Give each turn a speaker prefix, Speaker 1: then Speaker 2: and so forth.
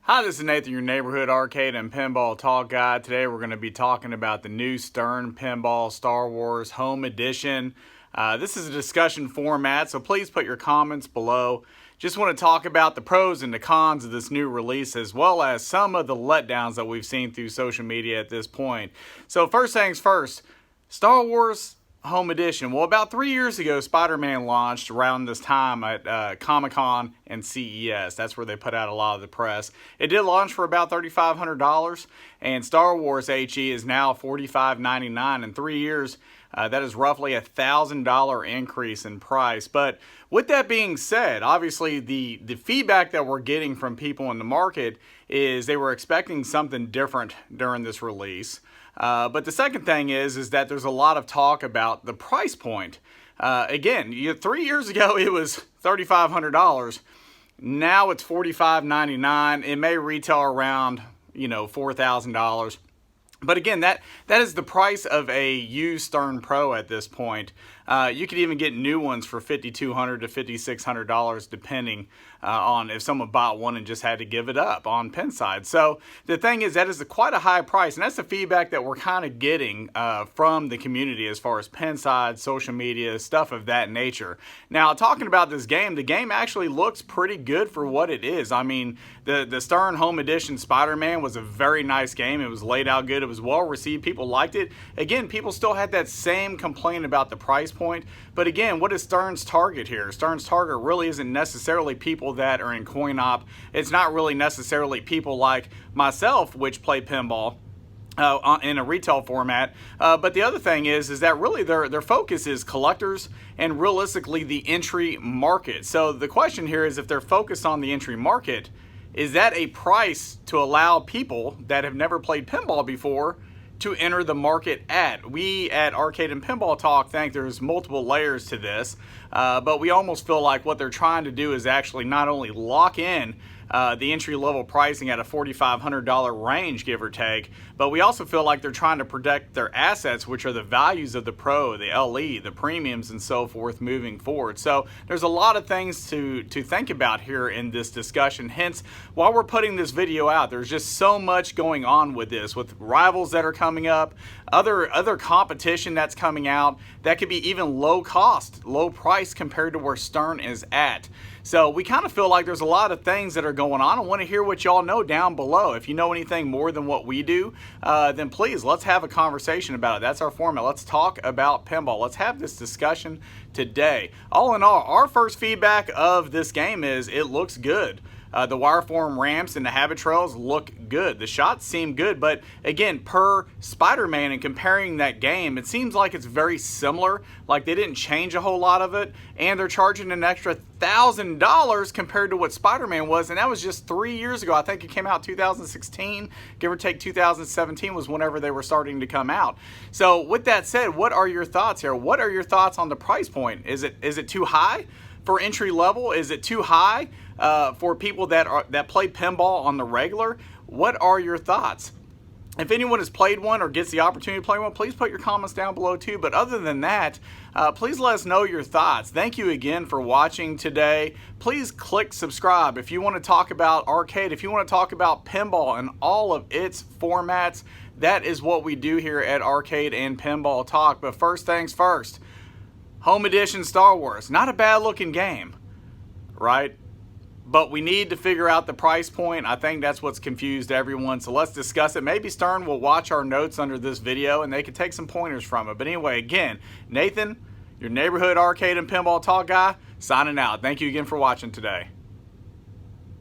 Speaker 1: Hi, this is Nathan, your neighborhood arcade and pinball talk guy. Today we're going to be talking about the new Stern Pinball Star Wars Home Edition. This is a discussion format, so please put your comments below. Just want to talk about the pros and the cons of this new release, as well as some of the letdowns that we've seen through social media at this point. So first things first, Star Wars Home Edition. Well, about 3 years ago, Spider-Man launched around this time at Comic-Con and CES. That's where they put out a lot of the press. It did launch for about $3,500, and Star Wars HE is now $45.99. In 3 years, that is roughly a $1,000 increase in price. But with that being said, obviously the feedback that we're getting from people in the market is they were expecting something different during this release. But the second thing is that there's a lot of talk about the price point. Again, 3 years ago it was $3,500. Now it's $45.99. It may retail around, $4,000. But again, that is the price of a used Stern Pro at this point. You could even get new ones for $5,200 to $5,600 depending on if someone bought one and just had to give it up on Pinside. So the thing is, that is quite a high price, and that's the feedback that we're kind of getting from the community as far as Pinside, social media, stuff of that nature. Now, talking about this game, the game actually looks pretty good for what it is. I mean, the Stern Home Edition Spider-Man was a very nice game. It was laid out good. It was well received. People liked it. Again, people still had that same complaint about the price point. But again, what is Stern's target here? Stern's target really isn't necessarily people that are in coin op. It's not really necessarily people like myself, which play pinball in a retail format. But the other thing is that really their focus is collectors and realistically the entry market. So the question here is, if they're focused on the entry market, is that a price to allow people that have never played pinball before to enter the market at? We at Arcade and Pinball Talk think there's multiple layers to this, but we almost feel like what they're trying to do is actually not only lock in the entry-level pricing at a $4,500 range, give or take, but we also feel like they're trying to protect their assets, which are the values of the Pro, the LE, the premiums, and so forth moving forward. So there's a lot of things to think about here in this discussion. Hence, while we're putting this video out, there's just so much going on with this, with rivals that are coming up, other competition that's coming out that could be even low cost, low price compared to where Stern is at. So we kind of feel like there's a lot of things that are going on. I want to hear what y'all know down below. If you know anything more than what we do, then please, let's have a conversation about it. That's our format. Let's talk about pinball. Let's have this discussion today. All in all, our first feedback of this game is it looks good. The wireform ramps and the habit trails look good. The shots seem good, but again, per Spider-Man and comparing that game, it seems like it's very similar. Like they didn't change a whole lot of it, and they're charging an extra $1,000 compared to what Spider-Man was, and that was just 3 years ago. I think it came out 2016, give or take 2017 was whenever they were starting to come out. So with that said, what are your thoughts here? What are your thoughts on the price point? Is it too high for entry level? Is it too high for people that play pinball on the regular? What are your thoughts? If anyone has played one or gets the opportunity to play one, please put your comments down below too. But other than that, please let us know your thoughts. Thank you again for watching today. Please click subscribe if you want to talk about arcade, if you want to talk about pinball and all of its formats. That is what we do here at Arcade and Pinball Talk. But first things first, Home Edition Star Wars, not a bad looking game, right? But we need to figure out the price point. I think that's what's confused everyone. So let's discuss it. Maybe Stern will watch our notes under this video and they can take some pointers from it. But anyway, again, Nathan, your neighborhood arcade and pinball talk guy, signing out. Thank you again for watching today.